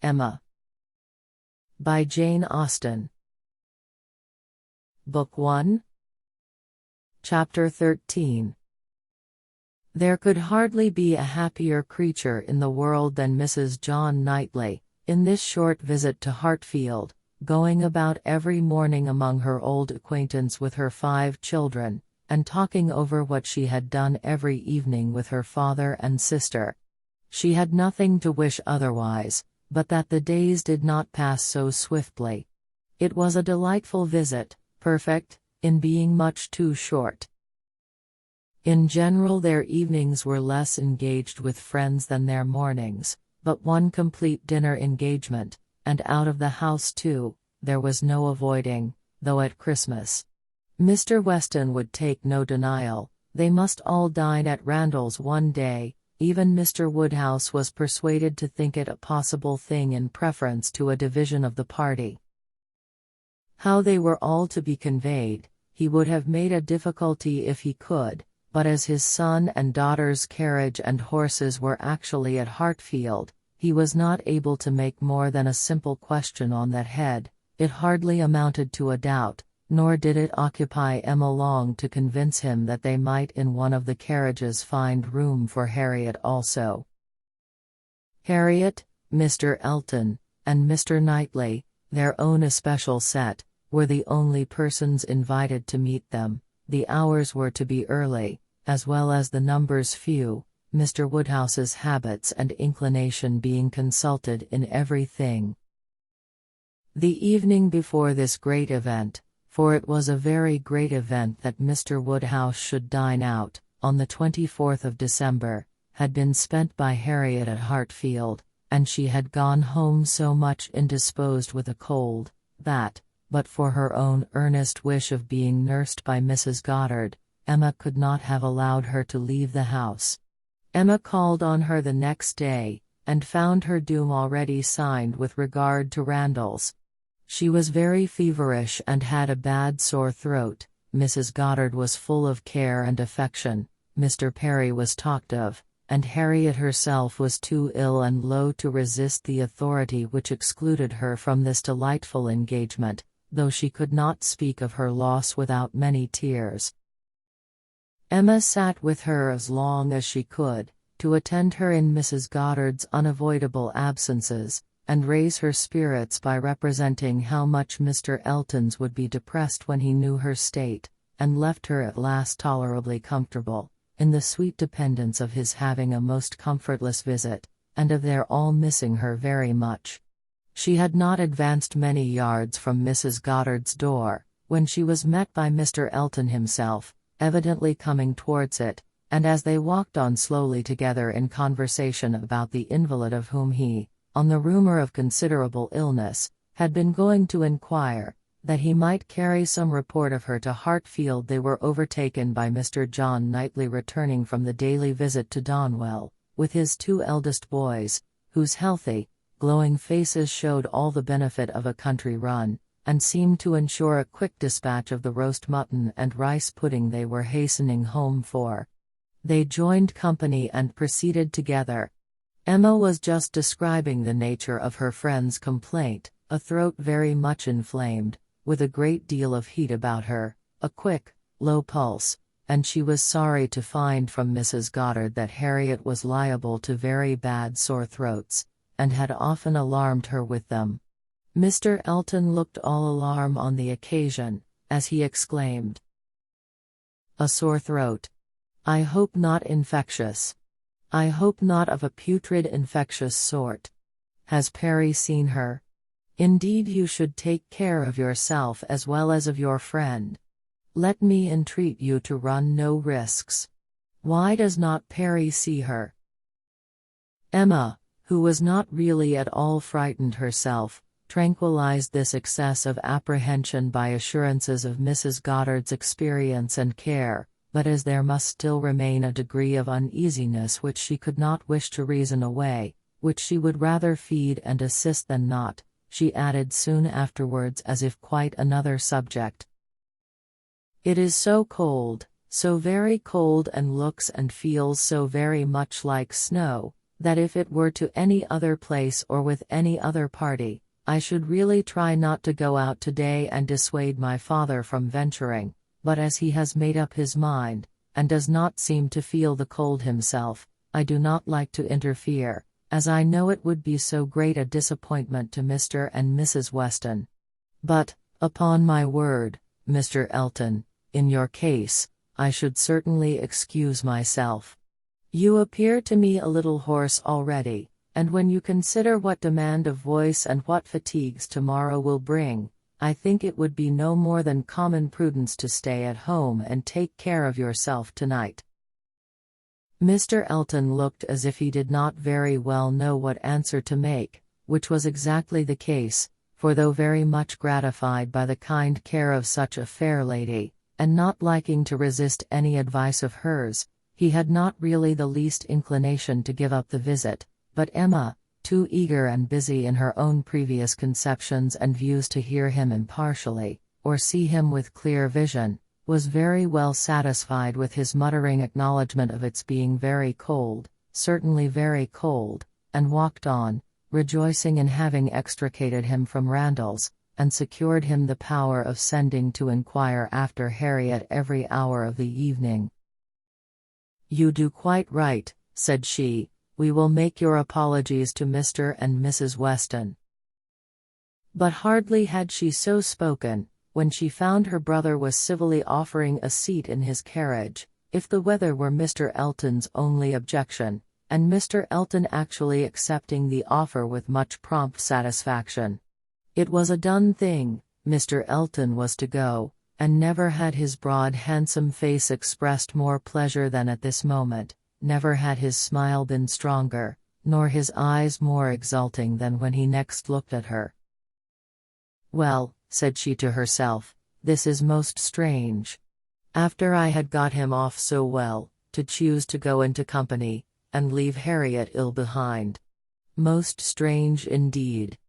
Emma. By Jane Austen. Book 1. Chapter 13. There could hardly be a happier creature in the world than Mrs. John Knightley, in this short visit to Hartfield, going about every morning among her old acquaintance with her 5 children, and talking over what she had done every evening with her father and sister. She had nothing to wish otherwise, but that the days did not pass so swiftly. It was a delightful visit, perfect, in being much too short. In general their evenings were less engaged with friends than their mornings, but one complete dinner engagement, and out of the house too, there was no avoiding, though at Christmas. Mr. Weston would take no denial, they must all dine at Randalls one day. Even Mr. Woodhouse was persuaded to think it a possible thing in preference to a division of the party. How they were all to be conveyed, he would have made a difficulty if he could, but as his son and daughter's carriage and horses were actually at Hartfield, he was not able to make more than a simple question on that head. It hardly amounted to a doubt, nor did it occupy Emma long to convince him that they might in one of the carriages find room for Harriet also. Harriet, Mr. Elton, and Mr. Knightley, their own especial set, were the only persons invited to meet them. The hours were to be early, as well as the numbers few, Mr. Woodhouse's habits and inclination being consulted in everything. The evening before this great event, for it was a very great event that Mr. Woodhouse should dine out, on the 24th of December, had been spent by Harriet at Hartfield, and she had gone home so much indisposed with a cold, that, but for her own earnest wish of being nursed by Mrs. Goddard, Emma could not have allowed her to leave the house. Emma called on her the next day, and found her doom already signed with regard to Randalls. She was very feverish and had a bad sore throat. Mrs. Goddard was full of care and affection, Mr. Perry was talked of, and Harriet herself was too ill and low to resist the authority which excluded her from this delightful engagement, though she could not speak of her loss without many tears. Emma sat with her as long as she could, to attend her in Mrs. Goddard's unavoidable absences, and raise her spirits by representing how much Mr. Elton's would be depressed when he knew her state, and left her at last tolerably comfortable, in the sweet dependence of his having a most comfortless visit, and of their all missing her very much. She had not advanced many yards from Mrs. Goddard's door, when she was met by Mr. Elton himself, evidently coming towards it, and as they walked on slowly together in conversation about the invalid of whom he, on the rumor of considerable illness, had been going to inquire, that he might carry some report of her to Hartfield, they were overtaken by Mr. John Knightley returning from the daily visit to Donwell, with his 2 eldest boys, whose healthy, glowing faces showed all the benefit of a country run, and seemed to ensure a quick dispatch of the roast mutton and rice pudding they were hastening home for. They joined company and proceeded together. Emma was just describing the nature of her friend's complaint, a throat very much inflamed, with a great deal of heat about her, a quick, low pulse, and she was sorry to find from Mrs. Goddard that Harriet was liable to very bad sore throats, and had often alarmed her with them. Mr. Elton looked all alarm on the occasion, as he exclaimed, "A sore throat! I hope not infectious. I hope not of a putrid infectious sort. Has Perry seen her? Indeed you should take care of yourself as well as of your friend. Let me entreat you to run no risks. Why does not Perry see her?" Emma, who was not really at all frightened herself, tranquilized this excess of apprehension by assurances of Mrs. Goddard's experience and care, but as there must still remain a degree of uneasiness which she could not wish to reason away, which she would rather feed and assist than not, she added soon afterwards as if quite another subject. "It is so cold, so very cold, and looks and feels so very much like snow. that if it were to any other place or with any other party, I should really try not to go out today and dissuade my father from venturing, but as he has made up his mind, and does not seem to feel the cold himself, I do not like to interfere, as I know it would be so great a disappointment to Mr. and Mrs. Weston. But, upon my word, Mr. Elton, in your case, I should certainly excuse myself. You appear to me a little hoarse already, and when you consider what demand of voice and what fatigues tomorrow will bring, I think it would be no more than common prudence to stay at home and take care of yourself tonight. Mr. Elton looked as if he did not very well know what answer to make, which was exactly the case, for though very much gratified by the kind care of such a fair lady, and not liking to resist any advice of hers, he had not really the least inclination to give up the visit, but Emma, too eager and busy in her own previous conceptions and views to hear him impartially, or see him with clear vision, was very well satisfied with his muttering acknowledgment of its being very cold, certainly very cold, and walked on, rejoicing in having extricated him from Randalls, and secured him the power of sending to inquire after Harriet every hour of the evening. "You do quite right," said she. "We will make your apologies to Mr. and Mrs. Weston." But hardly had she so spoken, when she found her brother was civilly offering a seat in his carriage, if the weather were Mr. Elton's only objection, and Mr. Elton actually accepting the offer with much prompt satisfaction. It was a done thing. Mr. Elton was to go, and never had his broad handsome face expressed more pleasure than at this moment, never had his smile been stronger, nor his eyes more exulting than when he next looked at her. "Well," said she to herself, "this is most strange. After I had got him off so well, to choose to go into company, and leave Harriet ill behind. Most strange indeed.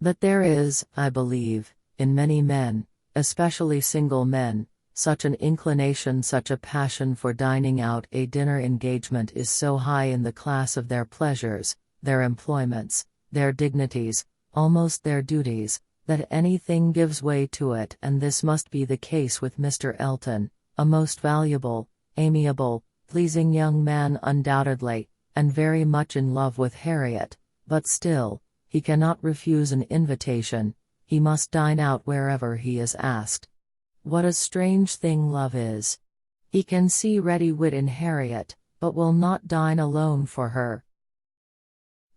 But there is, I believe, in many men, especially single men, such an inclination, such a passion for dining out. A dinner engagement is so high in the class of their pleasures, their employments, their dignities, almost their duties, that anything gives way to it, and this must be the case with Mr. Elton, a most valuable, amiable, pleasing young man undoubtedly, and very much in love with Harriet, but still, he cannot refuse an invitation, he must dine out wherever he is asked. What a strange thing love is! He can see ready wit in Harriet, but will not dine alone for her.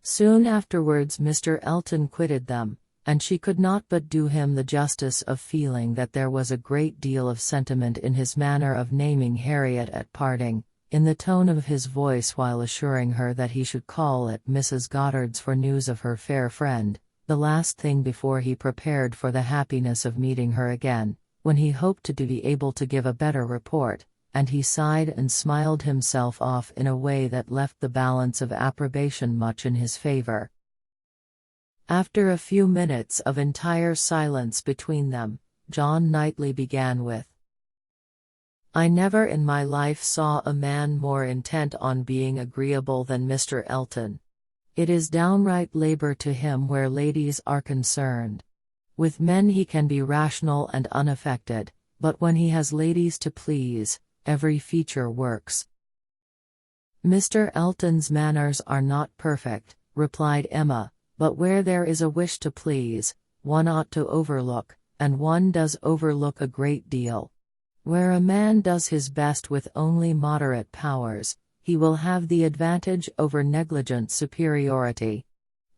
Soon afterwards Mr. Elton quitted them, and she could not but do him the justice of feeling that there was a great deal of sentiment in his manner of naming Harriet at parting, in the tone of his voice while assuring her that he should call at Mrs. Goddard's for news of her fair friend, the last thing before he prepared for the happiness of meeting her again, when he hoped to be able to give a better report, and he sighed and smiled himself off in a way that left the balance of approbation much in his favor. After a few minutes of entire silence between them, John Knightley began with, "I never in my life saw a man more intent on being agreeable than Mr. Elton. It is downright labor to him where ladies are concerned. With men he can be rational and unaffected, but when he has ladies to please, every feature works." "Mr. Elton's manners are not perfect," replied Emma, "but where there is a wish to please, one ought to overlook, and one does overlook a great deal. Where a man does his best with only moderate powers, he will have the advantage over negligent superiority.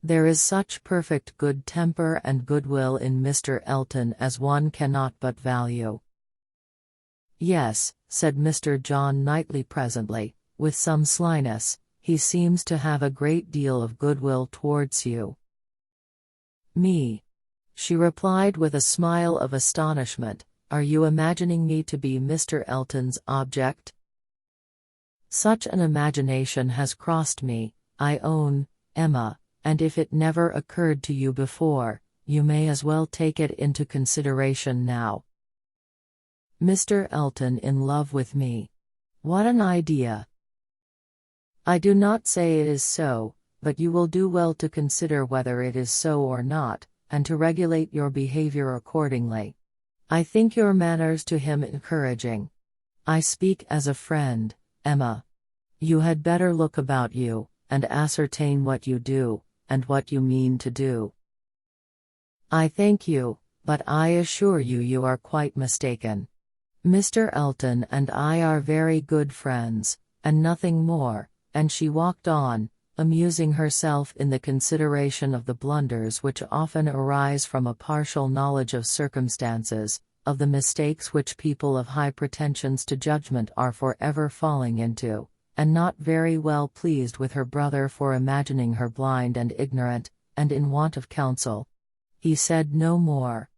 There is such perfect good temper and goodwill in Mr. Elton as one cannot but value." "Yes," said Mr. John Knightley presently, with some slyness, "he seems to have a great deal of goodwill towards you." "Me?" she replied with a smile of astonishment. "Are you imagining me to be Mr. Elton's object?" "Such an imagination has crossed me, I own, Emma, and if it never occurred to you before, you may as well take it into consideration now." "Mr. Elton in love with me? What an idea!" "I do not say it is so, but you will do well to consider whether it is so or not, and to regulate your behavior accordingly. I think your manners to him encouraging. I speak as a friend, Emma. You had better look about you, and ascertain what you do, and what you mean to do. I thank you, but I assure you you are quite mistaken. Mr. Elton and I are very good friends, and nothing more, and she walked on, amusing herself in the consideration of the blunders which often arise from a partial knowledge of circumstances, of the mistakes which people of high pretensions to judgment are forever falling into, and not very well pleased with her brother for imagining her blind and ignorant, and in want of counsel. He said no more.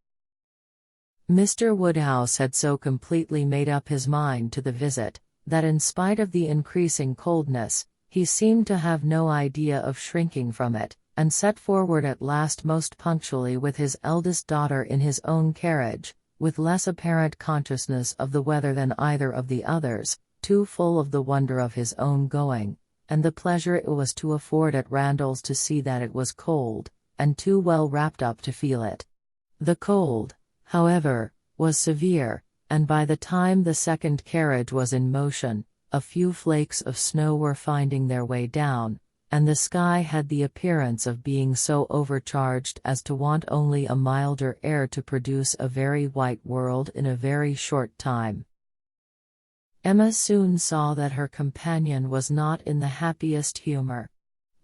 Mr. Woodhouse had so completely made up his mind to the visit, that in spite of the increasing coldness, he seemed to have no idea of shrinking from it, and set forward at last most punctually with his eldest daughter in his own carriage, with less apparent consciousness of the weather than either of the others, too full of the wonder of his own going, and the pleasure it was to afford at Randalls to see that it was cold, and too well wrapped up to feel it. The cold, however, was severe, and by the time the second carriage was in motion, a few flakes of snow were finding their way down, and the sky had the appearance of being so overcharged as to want only a milder air to produce a very white world in a very short time. Emma soon saw that her companion was not in the happiest humor.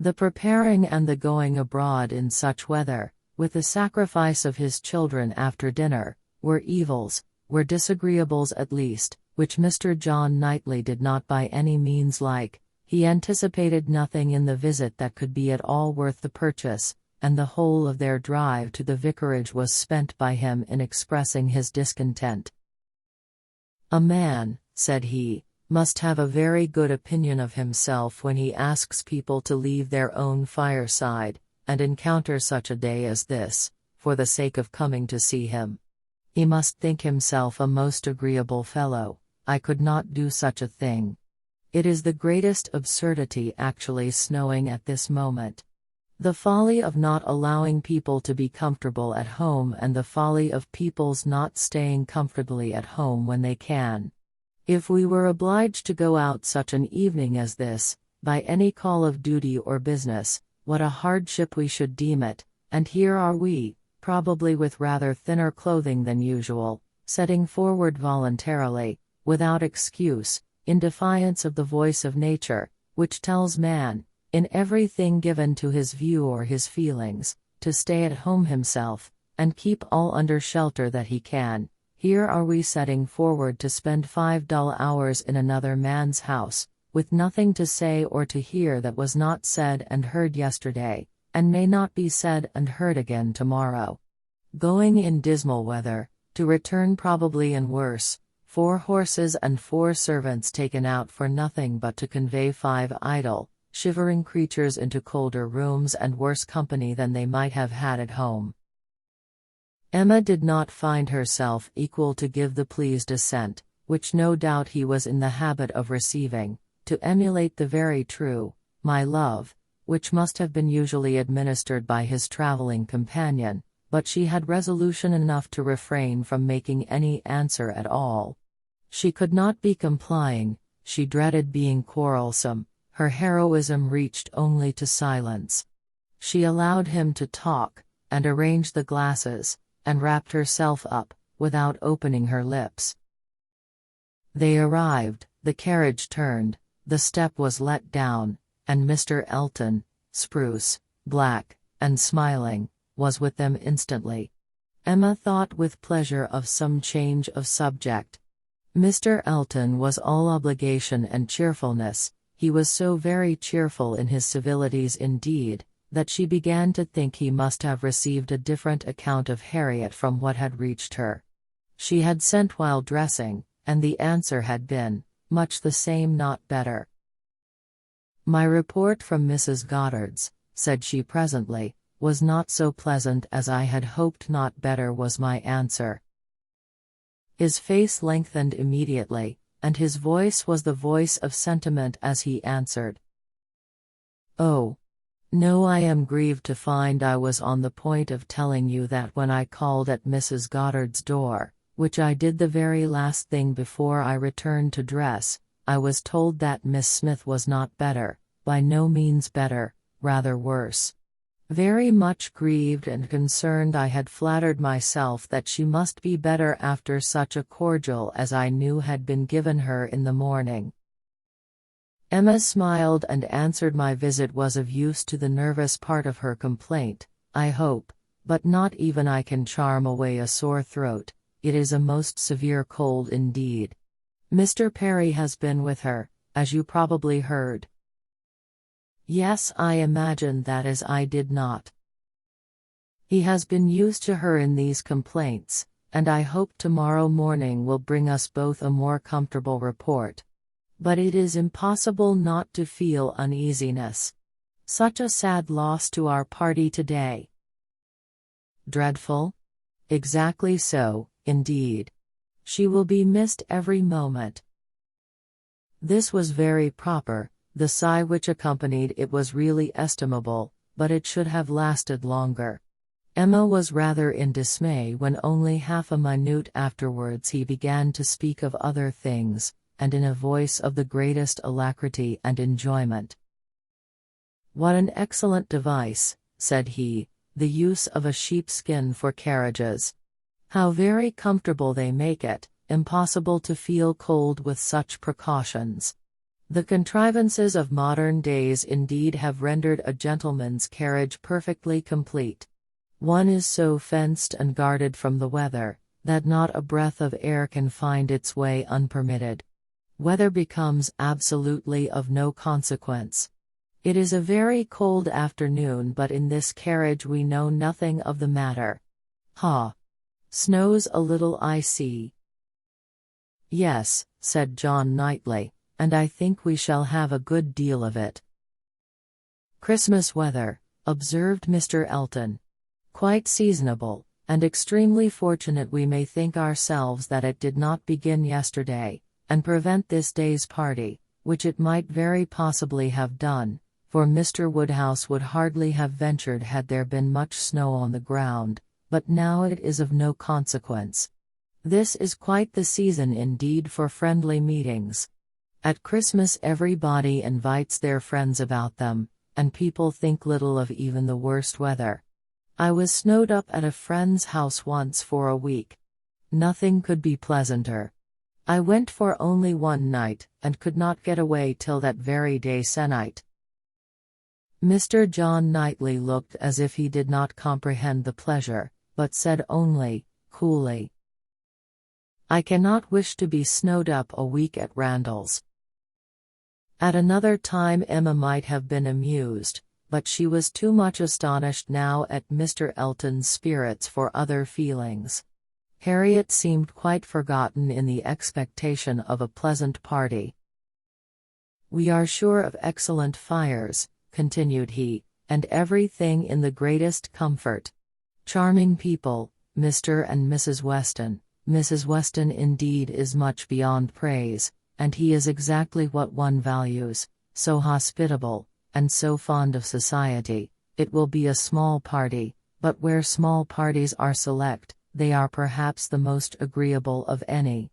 The preparing and the going abroad in such weather, with the sacrifice of his children after dinner, were evils, were disagreeables at least, which Mr. John Knightley did not by any means like. He anticipated nothing in the visit that could be at all worth the purchase, and the whole of their drive to the vicarage was spent by him in expressing his discontent. "A man," said he, "must have a very good opinion of himself when he asks people to leave their own fireside, and encounter such a day as this, for the sake of coming to see him. He must think himself a most agreeable fellow. I could not do such a thing. It is the greatest absurdity actually snowing at this moment. The folly of not allowing people to be comfortable at home, and the folly of people's not staying comfortably at home when they can. If we were obliged to go out such an evening as this, by any call of duty or business, what a hardship we should deem it, and here are we, probably with rather thinner clothing than usual, setting forward voluntarily, without excuse, in defiance of the voice of nature, which tells man, in everything given to his view or his feelings, to stay at home himself, and keep all under shelter that he can. Here are we setting forward to spend 5 dull hours in another man's house, with nothing to say or to hear that was not said and heard yesterday, and may not be said and heard again tomorrow. Going in dismal weather, to return probably in worse, 4 horses and 4 servants taken out for nothing but to convey 5 idle, shivering creatures into colder rooms and worse company than they might have had at home." Emma did not find herself equal to give the pleased assent, which no doubt he was in the habit of receiving, to emulate the very true "my love," which must have been usually administered by his traveling companion, but she had resolution enough to refrain from making any answer at all. She could not be complying, she dreaded being quarrelsome, her heroism reached only to silence. She allowed him to talk, and arrange the glasses, and wrapped herself up, without opening her lips. They arrived, the carriage turned, the step was let down, and Mr. Elton, spruce, black, and smiling, was with them instantly. Emma thought with pleasure of some change of subject. Mr. Elton was all obligation and cheerfulness. He was so very cheerful in his civilities indeed, that she began to think he must have received a different account of Harriet from what had reached her. She had sent while dressing, and the answer had been, much the same, not better. "My report from Mrs. Goddard's," said she presently, "was not so pleasant as I had hoped." "Not better," was my answer. His face lengthened immediately, and his voice was the voice of sentiment as he answered, "Oh, No, I am grieved to find I was on the point of telling you that when I called at Mrs. Goddard's door, which I did the very last thing before I returned to dress, I was told that Miss Smith was not better, by no means better, rather worse. Very much grieved and concerned, I had flattered myself that she must be better after such a cordial as I knew had been given her in the morning. Emma smiled and answered my visit was of use to the nervous part of her complaint, I hope, but not even I can charm away a sore throat. It is a most severe cold indeed. Mr. Perry has been with her, as you probably heard. Yes, I imagined that, as I did not. He has been used to her in these complaints, and I hope tomorrow morning will bring us both a more comfortable report. But it is impossible not to feel uneasiness. Such a sad loss to our party today. Dreadful? Exactly so, indeed. She will be missed every moment. This was very proper. The sigh which accompanied it was really estimable, but it should have lasted longer. Emma was rather in dismay when only half a minute afterwards he began to speak of other things, and in a voice of the greatest alacrity and enjoyment. "What an excellent device," said he, "the use of a sheepskin for carriages. How very comfortable they make it, impossible to feel cold with such precautions. The contrivances of modern days indeed have rendered a gentleman's carriage perfectly complete. One is so fenced and guarded from the weather, that not a breath of air can find its way unpermitted. Weather becomes absolutely of no consequence. It is a very cold afternoon, but in this carriage we know nothing of the matter. Ha! Snows a little, I see." "Yes," said John Knightley, "and I think we shall have a good deal of it." "Christmas weather," observed Mr. Elton. "Quite seasonable, and extremely fortunate we may think ourselves that it did not begin yesterday, and prevent this day's party, which it might very possibly have done, for Mr. Woodhouse would hardly have ventured had there been much snow on the ground, but now it is of no consequence. This is quite the season indeed for friendly meetings. At Christmas everybody invites their friends about them, and people think little of even the worst weather. I was snowed up at a friend's house once for a week. Nothing could be pleasanter. I went for only one night, and could not get away till that very day se'nnight." Mr. John Knightley looked as if he did not comprehend the pleasure, but said only, coolly, "I cannot wish to be snowed up a week at Randall's." At another time Emma might have been amused, but she was too much astonished now at Mr. Elton's spirits for other feelings. Harriet seemed quite forgotten in the expectation of a pleasant party. "We are sure of excellent fires," continued he, "and everything in the greatest comfort. Charming people, Mr. and Mrs. Weston. Mrs. Weston indeed is much beyond praise, and he is exactly what one values, so hospitable, and so fond of society. It will be a small party, but where small parties are select, they are perhaps the most agreeable of any.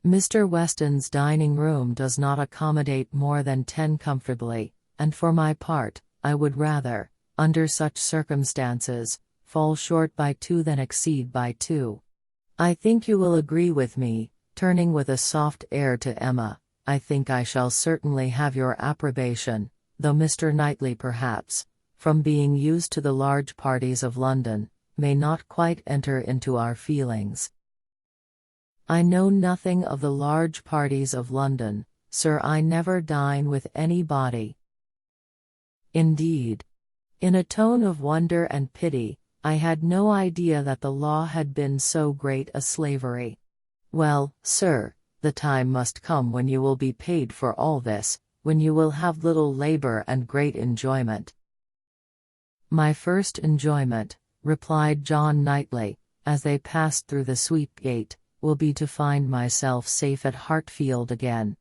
Mr. Weston's dining room does not accommodate more than 10 comfortably, and for my part, I would rather, under such circumstances, fall short by 2 than exceed by 2. I think you will agree with me," turning with a soft air to Emma, "I think I shall certainly have your approbation, though Mr. Knightley perhaps, from being used to the large parties of London, may not quite enter into our feelings." "I know nothing of the large parties of London, sir. I never dine with anybody." "Indeed." In a tone of wonder and pity, "I had no idea that the law had been so great a slavery. Well, sir, the time must come when you will be paid for all this, when you will have little labor and great enjoyment." "My first enjoyment," replied John Knightley, as they passed through the sweep gate, "will be to find myself safe at Hartfield again,